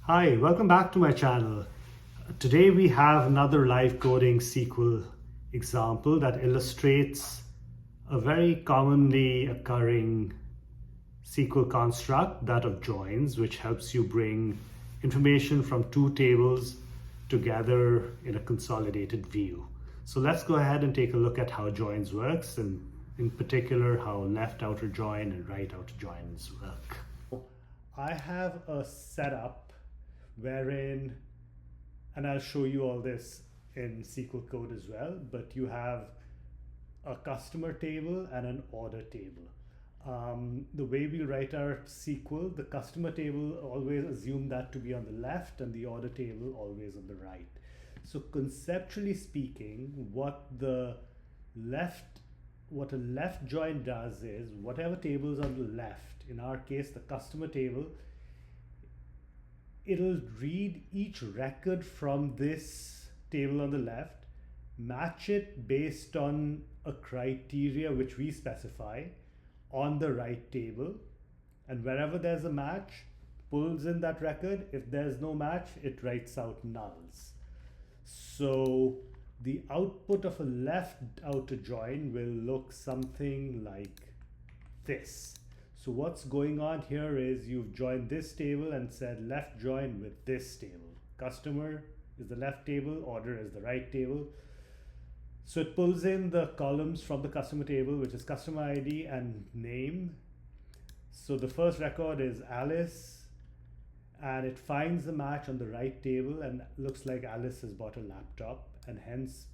Hi, welcome back to my channel. Today we have another live coding SQL example that illustrates a very commonly occurring SQL construct, that of joins, which helps you bring information from two tables together in a consolidated view. So let's go ahead and take a look at how joins works, and in particular how left outer join and right outer joins work. I have a setup wherein, and I'll show you all this in SQL code as well, but you have a customer table and an order table. The way we write our SQL, the customer table always assume that to be on the left and the order table always on the right. So conceptually speaking, what a left join does is whatever table is on the left, in our case the customer table, it'll read each record from this table on the left, match it based on a criteria which we specify on the right table, and wherever there's a match, pulls in that record. If there's no match, it writes out nulls. So the output of a left outer join will look something like this. So what's going on here is you've joined this table and said left join with this table. Customer is the left table, order is the right table. So it pulls in the columns from the customer table, which is customer ID and name. So the first record is Alice, and it finds the match on the right table and looks like Alice has bought a laptop, and hence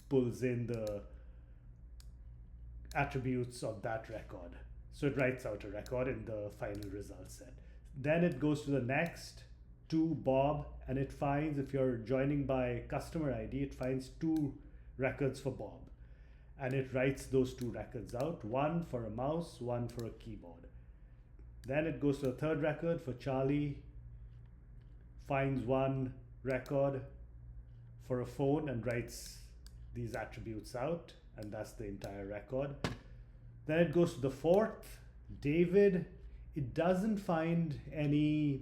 pulls in the attributes of that record. So it writes out a record in the final result set. Then it goes to the next, to Bob, and it finds, if you're joining by customer ID, it finds two records for Bob. And it writes those two records out, one for a mouse, one for a keyboard. Then it goes to the third record for Charlie, finds one record for a phone and writes these attributes out, and that's the entire record. Then it goes to the fourth, David. It doesn't find any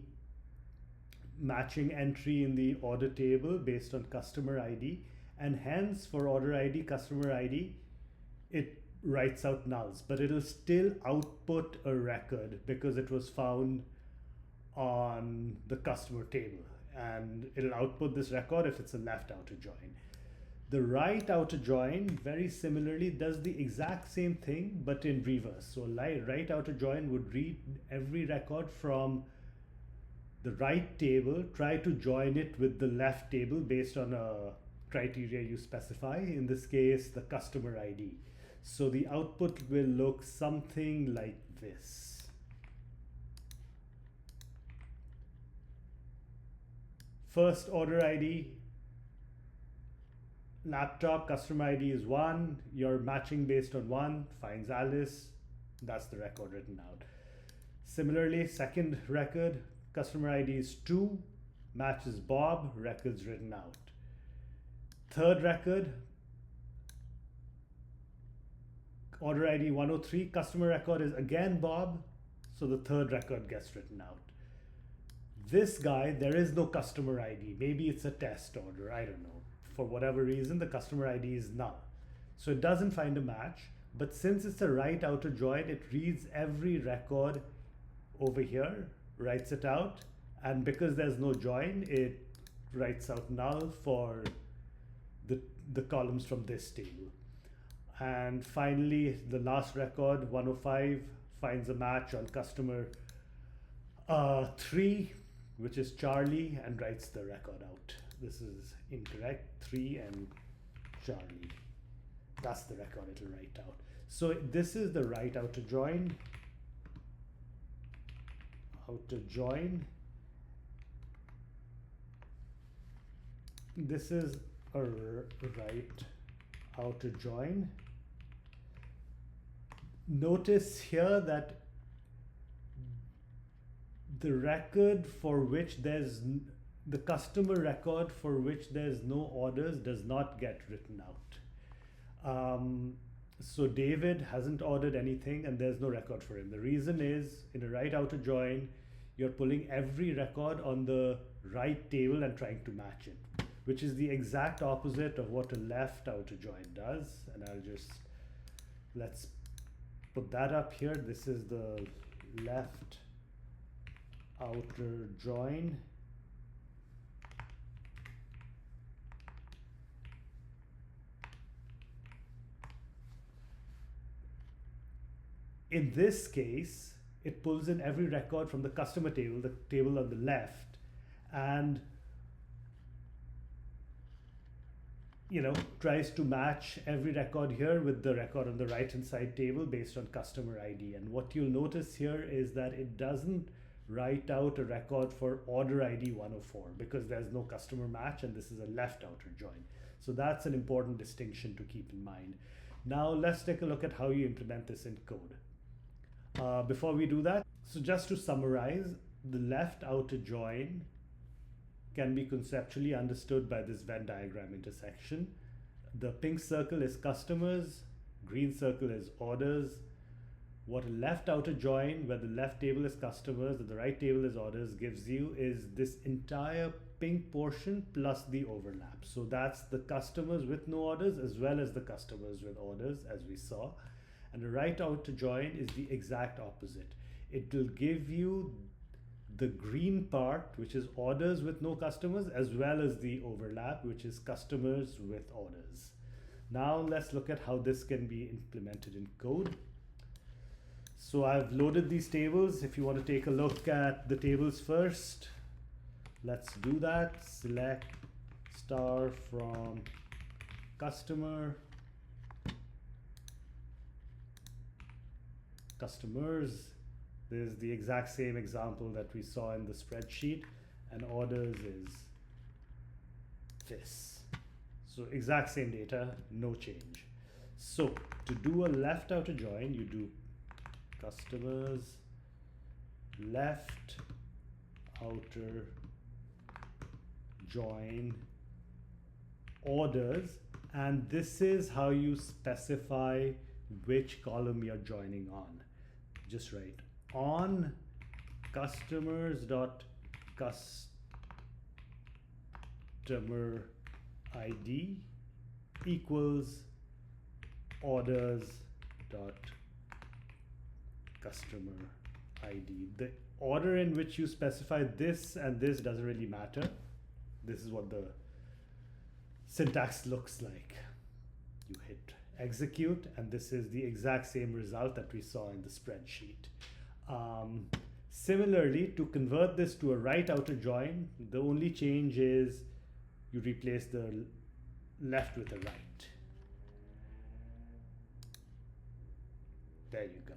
matching entry in the order table based on customer ID, and hence for order ID, customer ID, it writes out nulls, but it'll still output a record because it was found on the customer table, and it'll output this record if it's a left outer join. The right outer join very similarly does the exact same thing but in reverse. So right outer join would read every record from the right table, try to join it with the left table based on a criteria you specify, in this case the customer ID. So the output will look something like this. First order ID, laptop, customer ID is 1, you're matching based on 1, finds Alice, that's the record written out. Similarly, second record, customer ID is 2, matches Bob, records written out. Third record, order ID 103, customer record is again Bob, so the third record gets written out. This guy, there is no customer ID, maybe it's a test order, I don't know. For whatever reason, the customer ID is null. So it doesn't find a match, but since it's a right outer join, it reads every record over here, writes it out, and because there's no join, it writes out null for the columns from this table. And finally, the last record, 105, finds a match on customer 3, which is Charlie, and writes the record out. This is incorrect, 3 and Charlie. That's the record it'll write out. So this is the right outer join. Outer join. This is a right outer join. Notice here that the record for which there's the customer record for which there's no orders does not get written out. So David hasn't ordered anything and there's no record for him. The reason is, in a right outer join, you're pulling every record on the right table and trying to match it, which is the exact opposite of what a left outer join does. And let's put that up here. This is the left outer join. In this case, it pulls in every record from the customer table, the table on the left, and tries to match every record here with the record on the right hand side table based on customer ID. And what you'll notice here is that it doesn't write out a record for order ID 104 because there's no customer match, and this is a left outer join. So that's an important distinction to keep in mind. Now let's take a look at how you implement this in code. Before we do that, so just to summarize, the left outer join can be conceptually understood by this Venn diagram intersection. The pink circle is customers, green circle is orders. What a left outer join, where the left table is customers and the right table is orders, gives you is this entire pink portion plus the overlap. So that's the customers with no orders as well as the customers with orders, as we saw. And the right outer join is the exact opposite. It will give you the green part, which is orders with no customers, as well as the overlap, which is customers with orders. Now let's look at how this can be implemented in code. So I've loaded these tables. If you want to take a look at the tables first, let's do that. Select star from customer, customers. There's the exact same example that we saw in the spreadsheet, and orders is this. So exact same data, no change. So to do a left outer join, you do customers left outer join orders, and this is how you specify which column you're joining on. Just write on customers dot customer ID equals orders dot customer ID. The order in which you specify this and this doesn't really matter. This is what the syntax looks like. You hit execute, and this is the exact same result that we saw in the spreadsheet. Similarly, to convert this to a right outer join, the only change is you replace the left with a right. There you go.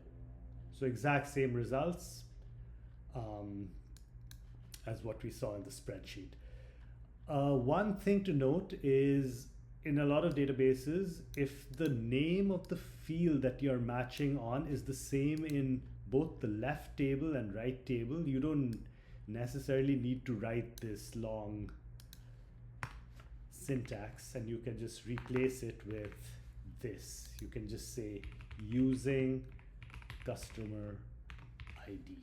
So exact same results as what we saw in the spreadsheet. One thing to note is in a lot of databases, if the name of the field that you're matching on is the same in both the left table and right table, you don't necessarily need to write this long syntax, and you can just replace it with this. You can just say using customer ID.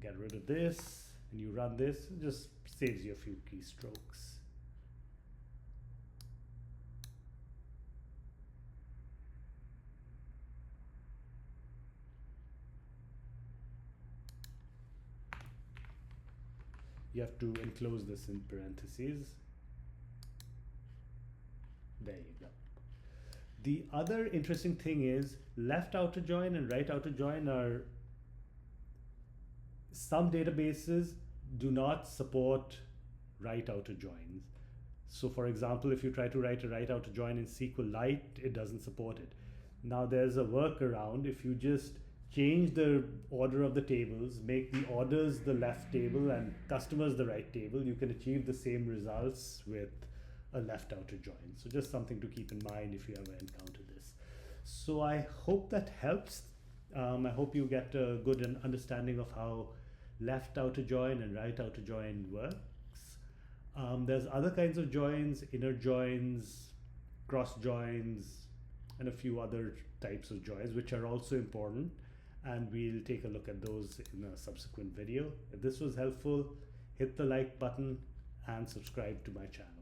Get rid of this, and you run this, it just saves you a few keystrokes. You have to enclose this in parentheses. There you go. The other interesting thing is left outer join and right outer join are, some databases do not support right outer joins. So for example, if you try to write a right outer join in SQLite, it doesn't support it. Now there's a workaround. If you just change the order of the tables, make the orders the left table and customers the right table, you can achieve the same results with a left outer join. So just something to keep in mind if you ever encounter this. So I hope that helps. I hope you get a good understanding of how left outer join and right outer join works. There's other kinds of joins, inner joins, cross joins, and a few other types of joins which are also important. and we'll take a look at those in a subsequent video. If this was helpful, hit the like button and subscribe to my channel.